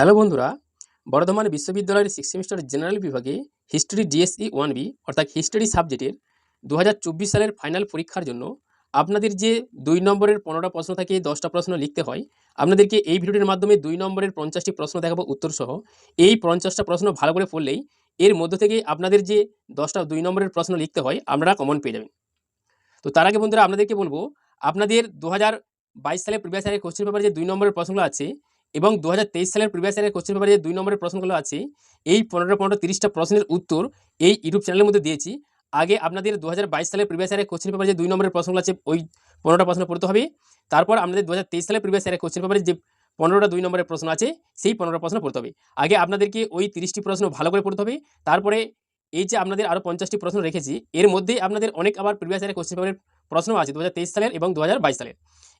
Hello বন্ধুরা, বর্ধমান বিশ্ববিদ্যালয়ের six semester general বিভাগে হিস্ট্রি ডিএসই 1B অর্থাৎ হিস্ট্রি সাবজেক্টের 2024 সালের ফাইনাল পরীক্ষার জন্য আপনাদের যে 2 নম্বরের 15টা প্রশ্ন থেকে 10টা প্রশ্ন লিখতে হয়, আপনাদেরকে এই ভিডিওটির মাধ্যমে 2 নম্বরের 50টি প্রশ্ন দেখাবো উত্তরসহ। এই 50টা প্রশ্ন ভালো করে পড়লেই এর মধ্য থেকে আপনাদের যে 10টা 2 নম্বরের প্রশ্ন লিখতে হয় আপনারা কমন পেয়ে যাবেন। তো তার আগে বন্ধুরা আপনাদেরকে বলবো, আপনাদের 2022 সালের প্রিভিয়াস ইয়ারের কোশ্চেন পেপারে যে 2 নম্বরের প্রশ্নগুলো আছে এবং 2023 সালের প্রিভিয়াস ইয়ারের কোশ্চেন পেপারে যে 2 নম্বরের প্রশ্নগুলো আছে, এই 15-30টা প্রশ্নের উত্তর এই ইউটিউব চ্যানেলের মধ্যে দিয়েছি। আগে আপনাদের 2022 সালের প্রিভিয়াস ইয়ারের কোশ্চেন পেপারে যে 2 নম্বরের প্রশ্নগুলো আছে ওই 15টা প্রশ্ন পড়তে হবে। তারপর আপনাদের 2023 সালের প্রিভিয়াস ইয়ারের কোশ্চেন পেপারে যে 15টা 2 নম্বরের প্রশ্ন আছে সেই 15টা প্রশ্ন পড়তে হবে। আগে আপনাদেরকে ওই 30টি প্রশ্ন ভালো করে পড়তে হবে। তারপরে এই যে আপনাদের আরও 50টি প্রশ্ন রেখেছি, এর মধ্যেই আপনাদের অনেক আবার প্রিভিয়াস ইয়ারের কোশ্চেন পেপারের প্রশ্ন আছে 2023 সালের এবং 2022 সালের।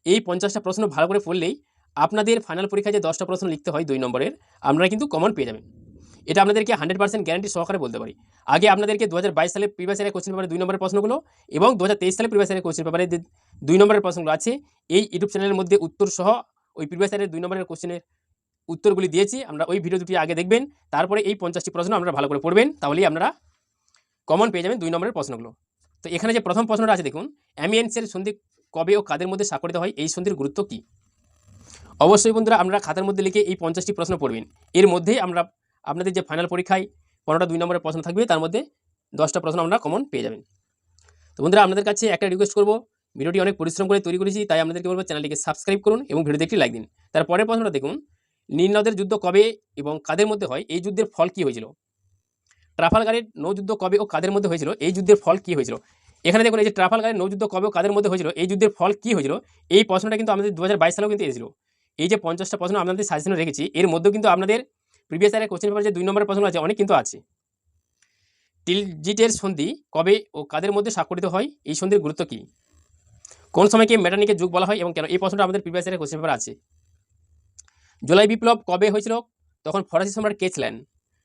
এই 50টা প্রশ্ন ভালো করে পড়লেই আপনাদের ফাইনাল পরীক্ষায় যে 10টা প্রশ্ন লিখতে হয় 2 নম্বরের, আপনারা কিন্তু কমন পেয়ে যাবেন। এটা আপনাদেরকে 100% গ্যারান্টি সহকারে বলতে পারি। আগে আপনাদেরকে 2022 সালের প্রিভিয়াস ইয়ারের কোশ্চেন পেপারে 2 নম্বরের প্রশ্নগুলো এবং 2023 সালের প্রিভিয়াস ইয়ারের কোশ্চেন পেপারে যে 2 নম্বরের প্রশ্নগুলো আছে এই ইউটিউব চ্যানেলের মধ্যে উত্তর সহ ওই প্রিভিয়াস ইয়ারের 2 নম্বরের কোশ্চেনের উত্তরগুলি দিয়েছি। আমরা ওই ভিডিও দুটি আগে দেখবেন, তারপরে এই 50টি প্রশ্ন আপনারা ভালো করে পড়বেন, তাহলেই আপনারা কমন পেয়ে যাবেন 2 নম্বরের প্রশ্নগুলো। তো এখানে যে প্রথম প্রশ্নটা আছে দেখুন, অ্যামিয়েন্সের সন্ধি কবে ও কাদের মধ্যে স্বাক্ষরিত হয়, এই সন্ধির গুরুত্ব কী? অবশ্যই বন্ধুরা আপনারা খাতার মধ্যে লিখে এই 50টি প্রশ্ন পড়বেন। এর মধ্যেই আমরা আপনাদের যে ফাইনাল পরীক্ষায় 15টা 2 নম্বরের প্রশ্ন থাকবে তার মধ্যে 10টা প্রশ্ন আমরা কমন পেয়ে যাবেন। তো বন্ধুরা আপনাদের কাছে একটা রিকোয়েস্ট করব, ভিডিওটি অনেক পরিশ্রম করে তৈরি করেছি, তাই আপনাদেরকে বলবো চ্যানেলটিকে সাবস্ক্রাইব করুন এবং ভিডিওতে একটি লাইক দিন। তারপরের প্রশ্নটা দেখুন, নীল নদের যুদ্ধ কবে এবং কাদের মধ্যে হয়, এই যুদ্ধের ফল কী হয়েছিল? ট্রাফালগারের নৌযুদ্ধ কবে ও কাদের মধ্যে হয়েছিল, এই যুদ্ধের ফল কী হয়েছিল? এখানে দেখুন, এই যে ট্রাফালগারের নৌযুদ্ধ কবে ও কাদের মধ্যে হয়েছিল, এই যুদ্ধের ফল কী হয়েছিল, এই প্রশ্নটা কিন্তু আমাদের 2022 সালেও কিন্তু এসেছিল। এই যে 50টা প্রশ্ন আপনাদের সাজেশনে রেখেছি, এর মধ্যেও কিন্তু আপনাদের প্রিভিয়াস ইয়ারের কোশ্চেন পেপারে যে 2 নম্বরের প্রশ্ন আছে অনেক কিন্তু আছে। টিলজিটের সন্ধি কবে ও কাদের মধ্যে স্বাক্ষরিত হয়, এই সন্ধির গুরুত্ব কী? কোন সময়কে মেটানিকের যুগ বলা হয় এবং কেন, এই প্রশ্নটা আমাদের প্রিভিয়াস ইয়ারের কোশ্চেন পেপারে আছে। জুলাই বিপ্লব কবে হয়েছিল, তখন ফরাসি সম্রাট কে ছিলেন?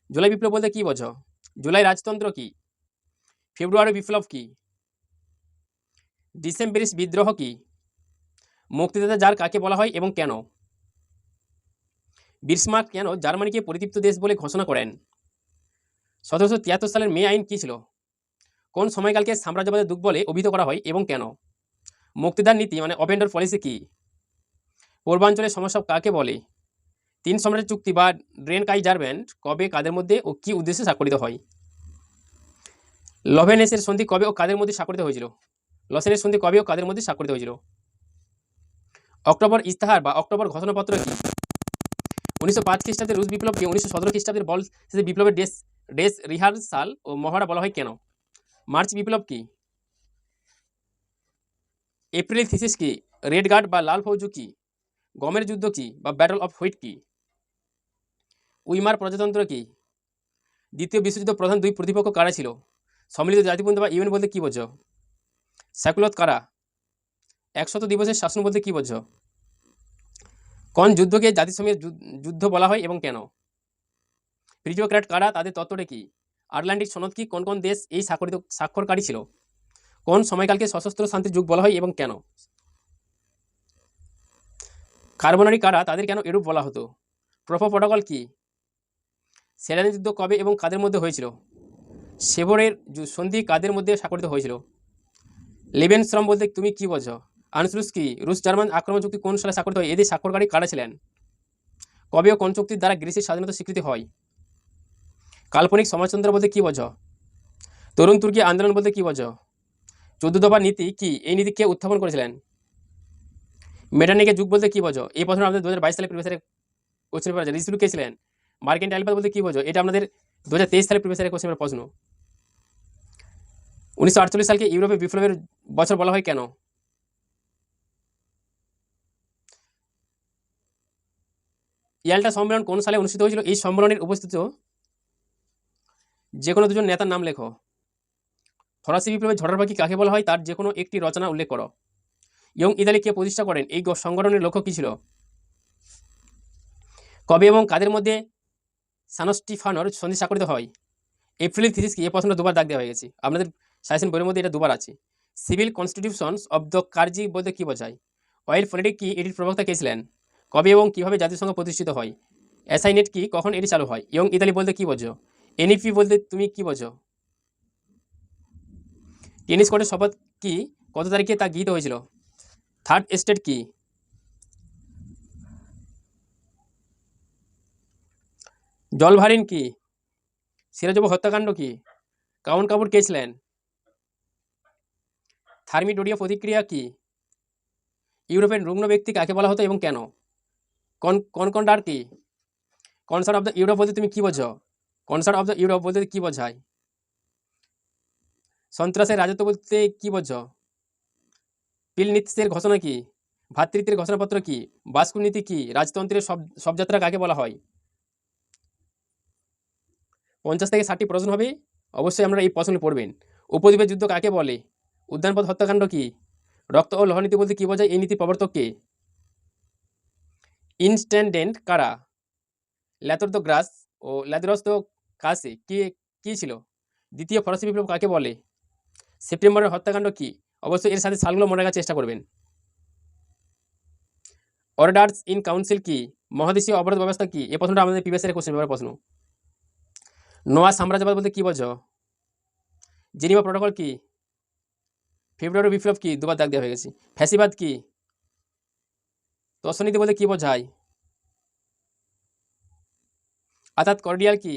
জুলাই বিপ্লব বলতে কী বোঝো? জুলাই রাজতন্ত্র কী? ফেব্রুয়ারি বিপ্লব কী? ডিসেম্বরিস বিদ্রোহ কী? মুক্তিদাতা জার কাকে বলা হয় এবং কেন? বিসমার্ক কেন জার্মানিকে পরিতৃপ্ত দেশ বলে ঘোষণা করেন? 1773 সালের মে আইন কী ছিল? কোন সময়কালকে সাম্রাজ্যবাদের যুগ বলে অভিহিত করা হয় এবং কেন? মুক্তিদার নীতি মানে অপেন্ডার পলিসি কী? পূর্বাঞ্চলের সমস্যা কাকে বলে? 3 সম্রাটের চুক্তি বা ড্রেনকাইজারব্যান্ড কবে কাদের মধ্যে ও কী উদ্দেশ্যে স্বাক্ষরিত হয়? লভেনেসের সন্ধি কবে ও কাদের মধ্যে স্বাক্ষরিত হয়েছিল? লসেনের সন্ধি কবে ও কাদের মধ্যে স্বাক্ষরিত হয়েছিল? অক্টোবর ইস্তাহার বা অক্টোবর ঘোষণাপত্র কি? 1905 খ্রিস্টাব্দের রুশ বিপ্লবকে 1917 খ্রিস্টাব্দের বল শেষে বিপ্লবের ডেস রিহার্সাল ও মহড়া বলা হয় কেন? মার্চ বিপ্লব কি? এপ্রিল থিসিস কি? রেড গার্ড বা লাল ফৌজ কি? গমের যুদ্ধ কি বা ব্যাটল অফ হুইট কি? উইমার প্রজাতন্ত্র কি? দ্বিতীয় বিশ্বযুদ্ধ প্রধান 2 প্রতিপক্ষ কারা ছিল? সম্মিলিত জাতিপুঞ্জ বা ইউএন বলতে কী বোঝো? সেকুলত কারা? 100 দিবসের শাসন বলতে কী বোঝো? কোন যুদ্ধকে জাতিসংঘের যুদ্ধ বলা হয় এবং কেন? প্রিটোক্র্যাট কারা, তাদের তত্ত্বটা কি? আটলান্টিক সনদ কি? কোন কোন দেশ এই স্বাক্ষরকারী ছিল? কোন সময়কালকে সশস্ত্র শান্তির যুগ বলা হয় এবং কেন? কার্বনারি কারা, তাদের কেন এরূপ বলা হতো? প্রোফো প্রোটোকল কি? সেরানের যুদ্ধ কবে এবং কাদের মধ্যে হয়েছিল? সেভরের সন্ধি কাদের মধ্যে স্বাক্ষরিত হয়েছিল? লেবেনশ্রম বলতে তুমি কি বোঝো? আনসলুস কি? রুশ জার্মান আক্রমণ চুক্তি কোন সালে স্বাক্ষরিত হয়, এদের স্বাক্ষরকারী কারা ছিলেন? কবে ও কোন চুক্তির দ্বারা গ্রিসের স্বাধীনতা স্বীকৃতি হয়? কাল্পনিক সমাজতন্ত্র বলতে কী বোঝো? তরুণ তুর্কি আন্দোলন বলতে কী বোঝো? 14 দফা নীতি কি? এই নীতি কে উত্থাপন করেছিলেন? মেটানিকের যুগ বলতে কী বোঝো? এই প্রশ্ন আমাদের 2022 সালে প্রিভিয়াস ইয়ারে কোশ্চেন পেপার আছে। রিসিলু কে ছিলেন? মার্কেন্টাইল বলতে কী বোঝো? এটা আমাদের 2023 সালে প্রিভিয়াস ইয়ারে কোশ্চেন পেপার প্রশ্ন। 1948 সালকে ইউরোপে বিপ্লবের বছর বলা হয় কেন? ইয়াল্টা সম্মেলন কোন সালে অনুষ্ঠিত হয়েছিল? এই সম্মেলনের উপস্থিত যে কোনো দুজন নেতার নাম লেখো। ফরাসি বিপ্লবের ঝড়ের পাখি কাকে বলা হয়, তার যে কোনো একটি রচনা উল্লেখ করো। ইয়ং ইতালি কে প্রতিষ্ঠা করেন? এই সংগঠনের লক্ষ্য কী ছিল? কবে এবং কাদের মধ্যে সানস্টিফানোর সন্ধি স্বাক্ষরিত হয়? এপ্রিল থিসিস কি? এই প্রশ্নটা দুবার দাগ দেওয়া হয়ে গেছে, আপনাদের সাজেশন বইয়ের মধ্যে এটা দুবার আছে। Civil constitutions of the Karji বলতে কী বোঝায়? অয়েল পলিটিক কি? এটির প্রবক্তা কে ছিলেন? কবে এবং কীভাবে জাতিসংঘ প্রতিষ্ঠিত হয়? এসআইনেট কি, কখন এটি চালু হয়? ইয়ং ইতালি বলতে কি বোঝো? এনইপি বলতে তুমি কি বোঝো? টেনিস কোর্টের শপথ কি, কত তারিখে তা গৃহীত হয়েছিল? থার্ড স্টেট কি? জলভারিন কি? সিরাজুব হত্যাকাণ্ড কি? কাউন কাপুর কে ছিলেন? থার্মিডোরিয়া প্রতিক্রিয়া কি? ইউরোপের রুগ্ন ব্যক্তি কাকে বলা হতো এবং কেন? কনকন্ডার কি? কনসার্ট অফ দ্য ইউরোপ বলতে তুমি কি বোঝো? কনসার্ট অফ দ্য ইউরোপ বলতে কি বোঝায়? সন্ত্রাসের রাজত্ব বলতে কি বোঝো? পিলনিৎসের ঘোষণা কি? ভ্রাতৃত্বের ঘোষণাপত্র কি? বাস্কু নীতি কি? রাজতন্ত্রের শবযাত্রা কাকে বলা হয়? 50 থেকে 60টি প্রশ্ন হবে, অবশ্যই আপনারা এই প্রশ্ন পড়বেন। উপদ্বীপের যুদ্ধ কাকে বলে? উদ্যানপথ হত্যাকাণ্ড কি? রক্ত ও লোহনীতি বলতে কি বোঝায়? এই নীতি প্রবর্তক কে? ইনস্ট্যান্ডেন্ট কারা? ল্যাথর দ্য গ্রাস ও ল্যাদরস দ্য কাসে কি ছিল? দ্বিতীয় ফরাসি বিপ্লব কাকে বলে? সেপ্টেম্বরের হত্যাকাণ্ড কি? অবশ্যই এর সাথে সালগুলো মনে রাখার চেষ্টা করবেন। অর্ডার্স ইন কাউন্সিল কি? মহাদেশীয় অবরোধ ব্যবস্থা কি? এই প্রশ্নটা আমাদের প্রিভিয়াস ইয়ারের কোশ্চেন পেপারের প্রশ্ন। নোয়া সাম্রাজ্যবাদ বলতে কি বোঝো? জেনিভা প্রোটোকল কি? ফেব্রুয়ারি বিপ্লব কি? দুবার দাগ দেওয়া হয়ে গেছে। ফ্যাসিবাদ কি? তস্বনীতি বলতে কি বোঝায়? আতাত কর্ডিয়াল কি?